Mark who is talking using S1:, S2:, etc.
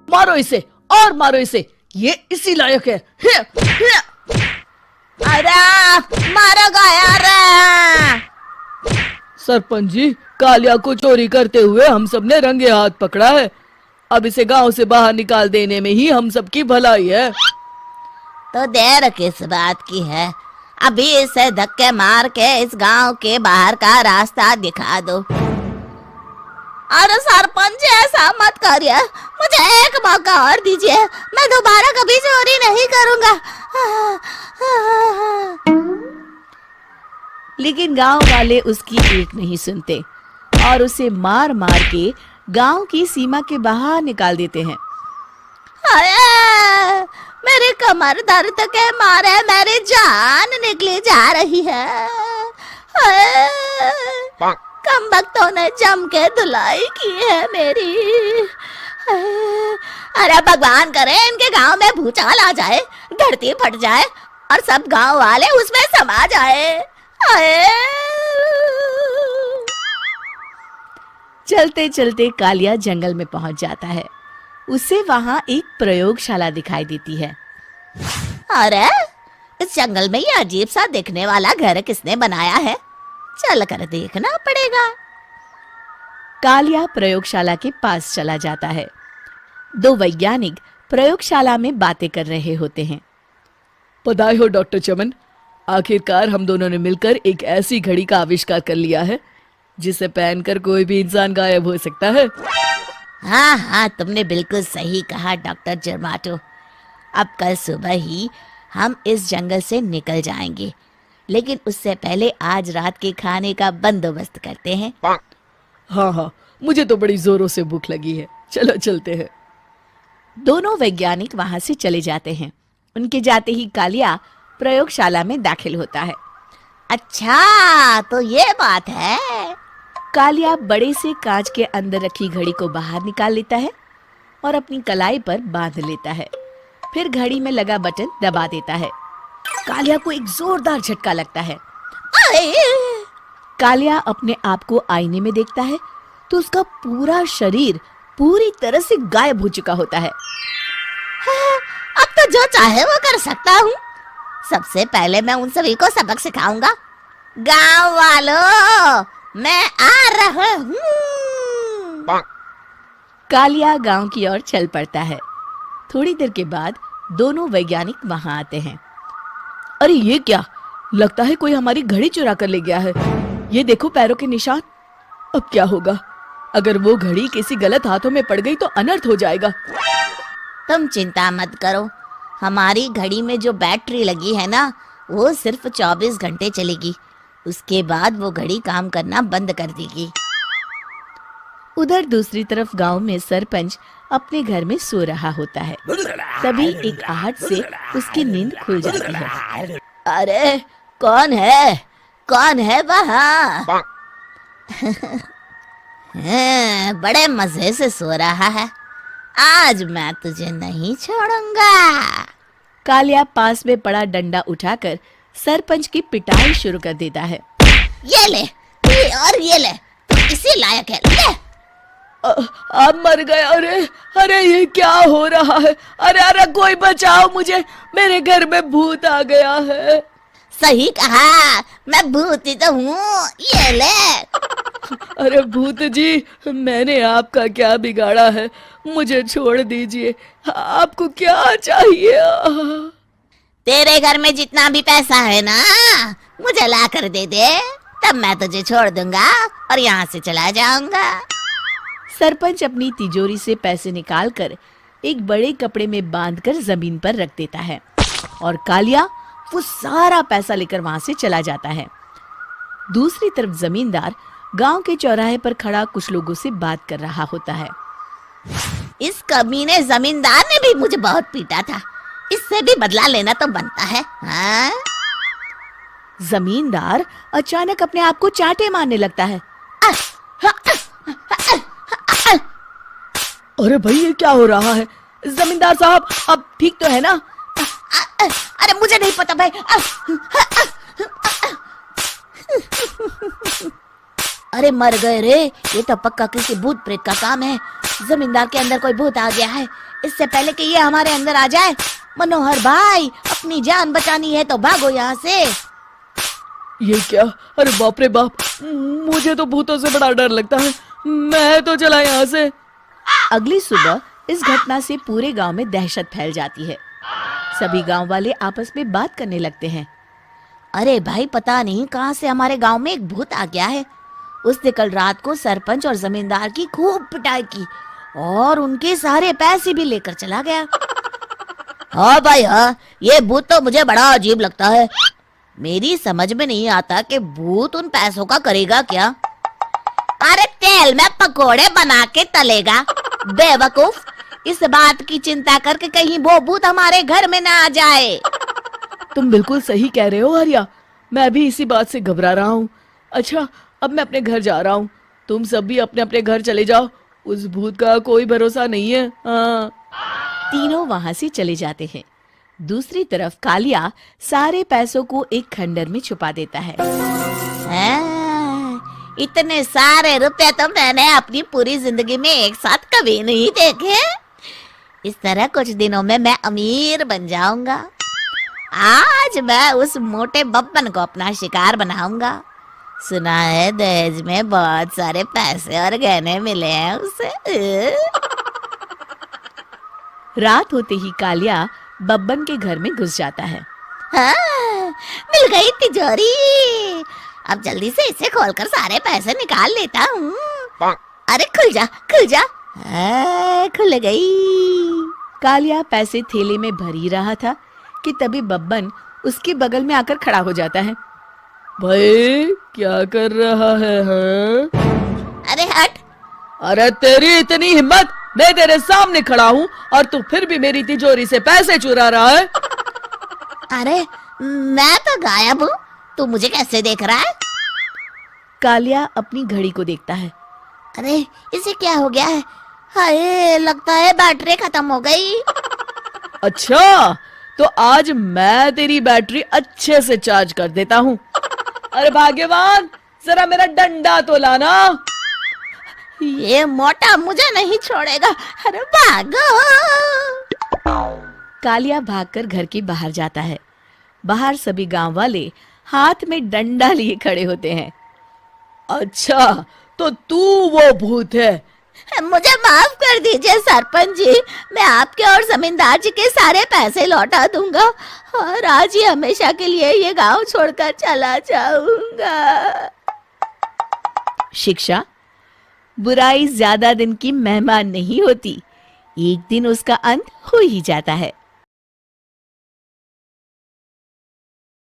S1: मारो इसे और मारो इसे, ये इसी लायक है।
S2: अरे मारो यार।
S1: सरपंच जी, कालिया को चोरी करते हुए हम सब ने रंगे हाथ पकड़ा है। अब इसे गांव से बाहर निकाल देने में ही हम सबकी भलाई है।
S2: तो देर किस बात की है, अभी इसे धक्के मार के इस गांव के बाहर का रास्ता दिखा दो। अरे सरपंच ऐसा मत करिए, मुझे एक मौका और दीजिए, मैं दोबारा कभी चोरी नहीं करूंगा।
S3: लेकिन गांव वाले उसकी एक नहीं सुनते और उसे मार मार के गांव की सीमा के बाहर निकाल देते हैं।
S2: मेरी कमर दर्द के मारे मेरी जान निकली जा रही है। कमबख्तों ने जम के धुलाई की है मेरी। अरे भगवान करे इनके गांव में भूचाल आ जाए, धरती फट जाए और सब गांव वाले उसमें समा जाए।
S3: चलते चलते कालिया जंगल में पहुंच जाता है। उसे वहां एक प्रयोगशाला दिखाई देती है।
S2: अरे इस जंगल में ये अजीब सा दिखने वाला घर किसने बनाया है, चल कर देखना पड़ेगा।
S3: कालिया प्रयोगशाला के पास चला जाता है। दो वैज्ञानिक प्रयोगशाला में बातें कर रहे होते हैं।
S1: बधाई हो डॉक्टर चमन, आखिरकार हम दोनों ने मिलकर एक ऐसी घड़ी का आविष्कार कर लिया है जिसे पहनकर कोई भी इंसान गायब हो सकता है।
S2: हाँ हाँ, तुमने बिल्कुल सही कहा डॉक्टर जर्माटो। अब कल सुबह ही हम इस जंगल से निकल जाएंगे, लेकिन उससे पहले आज रात के खाने का बंदोबस्त करते हैं।
S1: हाँ हाँ, मुझे तो बड़ी जोरों से भूख लगी है, चलो चलते हैं।
S3: दोनों वैज्ञानिक वहां से चले जाते हैं। उनके जाते ही कालिया प्रयोगशाला में दाखिल होता है।
S2: अच्छा तो ये बात है।
S3: कालिया बड़े से कांच के अंदर रखी घड़ी को बाहर निकाल लेता है और अपनी कलाई पर बांध लेता है। फिर घड़ी में लगा बटन दबा देता है। कालिया को एक जोरदार झटका लगता है। कालिया अपने आप को आईने में देखता है तो उसका पूरा शरीर पूरी तरह से गायब हो चुका होता है।
S2: अब तो जो चाहे वो कर सकता हूँ। सबसे पहले मैं उन सभी को सबक सिखाऊंगा। गांव वालों, मैं आ रहा हूँ।
S3: कालिया गांव की ओर चल पड़ता है। थोड़ी देर के बाद दोनों वैज्ञानिक वहां आते हैं।
S1: अरे ये क्या, लगता है कोई हमारी घड़ी चुरा कर ले गया है। ये देखो पैरों के निशान। अब क्या होगा, अगर वो घड़ी किसी गलत हाथों में पड़ गई तो अनर्थ हो जाएगा।
S2: तुम चिंता मत करो, हमारी घड़ी में जो बैटरी लगी है ना, वो सिर्फ 24 घंटे चलेगी। उसके बाद वो घड़ी काम करना बंद कर देगी।
S3: उधर दूसरी तरफ गांव में सरपंच अपने घर में सो रहा होता है। तभी एक आहट से उसकी नींद खुल जाती है।
S2: अरे कौन है वहाँ? बड़े मजे से सो रहा है, आज मैं तुझे नहीं छोड़ूंगा।
S3: कालिया पास में पड़ा डंडा उठाकर सरपंच की पिटाई शुरू कर देता है।
S2: ये ले, ये ले, तू इसी लायक है, ले।
S1: अब मर गए। अरे ये क्या हो रहा है? अरे कोई बचाओ मुझे, मेरे घर में भूत आ गया है।
S2: सही कहा, मैं भूत ही तो हूँ, ये ले।
S1: अरे भूत जी, मैंने आपका क्या बिगाड़ा है, मुझे छोड़ दीजिए। आपको क्या चाहिए?
S2: तेरे घर में जितना भी पैसा है ना, मुझे ला कर दे दे, तब मैं तुझे छोड़ दूंगा और यहाँ से चला जाऊंगा।
S3: सरपंच अपनी तिजोरी से पैसे निकालकर एक बड़े कपड़े में बांधकर जमीन पर रख देता है और कालिया वो सारा पैसा लेकर वहां से चला जाता है। दूसरी तरफ जमींदार गांव के चौराहे पर खड़ा कुछ लोगों से बात कर रहा होता है।
S2: इस कमीने जमींदार ने भी मुझे बहुत पीटा था, इससे भी बदला लेना तो बनता है। हाँ?
S3: जमींदार अचानक अपने आप को चांटे मारने लगता है।
S1: अरे भाई ये क्या हो रहा है? जमींदार साहब, अब ठीक तो है ना?
S2: अरे मुझे नहीं पता भाई। अरे मर गए रे, ये तो पक्का किसी भूत प्रेत का काम है। जमींदार के अंदर कोई भूत आ गया है। इससे पहले कि ये हमारे अंदर आ जाए, मनोहर भाई अपनी जान बचानी है तो भागो यहाँ से।
S1: ये क्या? अरे बाप रे बाप, मुझे तो भूतों से बड़ा डर लगता है। मैं तो चला यहाँ से।
S3: अगली सुबह इस घटना से पूरे गांव में दहशत फैल जाती है। सभी गांव वाले आपस में बात करने लगते हैं।
S2: अरे भाई, पता नहीं कहाँ से हमारे गांव में एक भूत आ गया है। उसने कल रात को सरपंच और जमींदार की खूब पिटाई की और उनके सारे पैसे भी लेकर चला गया। हाँ भाई हाँ, ये भूत तो मुझे बड़ा अजीब लगता है। मेरी समझ में नहीं आता कि भूत उन पैसों का करेगा क्या। अरे तेल में पकोड़े बना के तलेगा बेवकूफ। इस बात की चिंता करके कहीं वो भूत हमारे घर में ना आ जाए।
S1: तुम बिल्कुल सही कह रहे हो आर्या, मैं भी इसी बात से घबरा रहा हूँ। अच्छा, अब मैं अपने घर जा रहा हूँ। तुम सब भी अपने अपने घर चले जाओ। उस भूत का कोई भरोसा नहीं है। हाँ।
S3: तीनों वहां से चले जाते हैं। दूसरी तरफ कालिया सारे पैसों को एक खंडर में छुपा देता है।
S2: इतने सारे रुपए तो मैंने अपनी पूरी जिंदगी में एक साथ कभी नहीं देखे। इस तरह कुछ दिनों में मैं अमीर बन जाऊंगा। आज मैं उस मोटे बब्बन को अपना शिकार बनाऊंगा। सुना है दहेज में बहुत सारे पैसे और गहने मिले हैं उसे।
S3: रात होते ही कालिया बब्बन के घर में घुस जाता है।
S2: हाँ, मिल गई तिजोरी। अब जल्दी से इसे खोलकर सारे पैसे निकाल लेता हूँ। अरे खुल जा खुल जा। खुल गई।
S3: कालिया पैसे थैले में भर ही रहा था कि तभी बब्बन उसके बगल में आकर खड़ा हो जाता है।
S1: भाई क्या कर रहा है? हाँ?
S2: अरे हट।
S1: अरे तेरी इतनी हिम्मत, मैं तेरे सामने खड़ा हूँ और तू फिर भी मेरी तिजोरी से पैसे चुरा रहा है।
S2: अरे मैं तो गायब हूँ, तू मुझे कैसे देख रहा है?
S3: कालिया अपनी घड़ी को देखता है।
S2: अरे इसे क्या हो गया है? हाय, लगता है बैटरी खत्म हो गई।
S1: अच्छा, तो आज मैं तेरी बैटरी अच्छे से चार्ज कर देता हूँ। अरे भाग्यवान, जरा मेरा डंडा तो लाना।
S2: ये मोटा मुझे नहीं छोड़ेगा। अरे भागो।
S3: कालिया भागकर घर के बाहर जाता है। बाहर सभी गांव वाले हाथ में डंडा लिए खड़े होते हैं।
S1: अच्छा, तो तू वो भूत है?
S2: मुझे माफ कर दीजिए सरपंच जी, मैं आपके और जमींदार जी के सारे पैसे लौटा दूंगा और आज ही हमेशा के लिए ये गांव छोड़कर चला जाऊंगा।
S3: शिक्षा: बुराई ज्यादा दिन की मेहमान नहीं होती, एक दिन उसका अंत हो ही जाता है।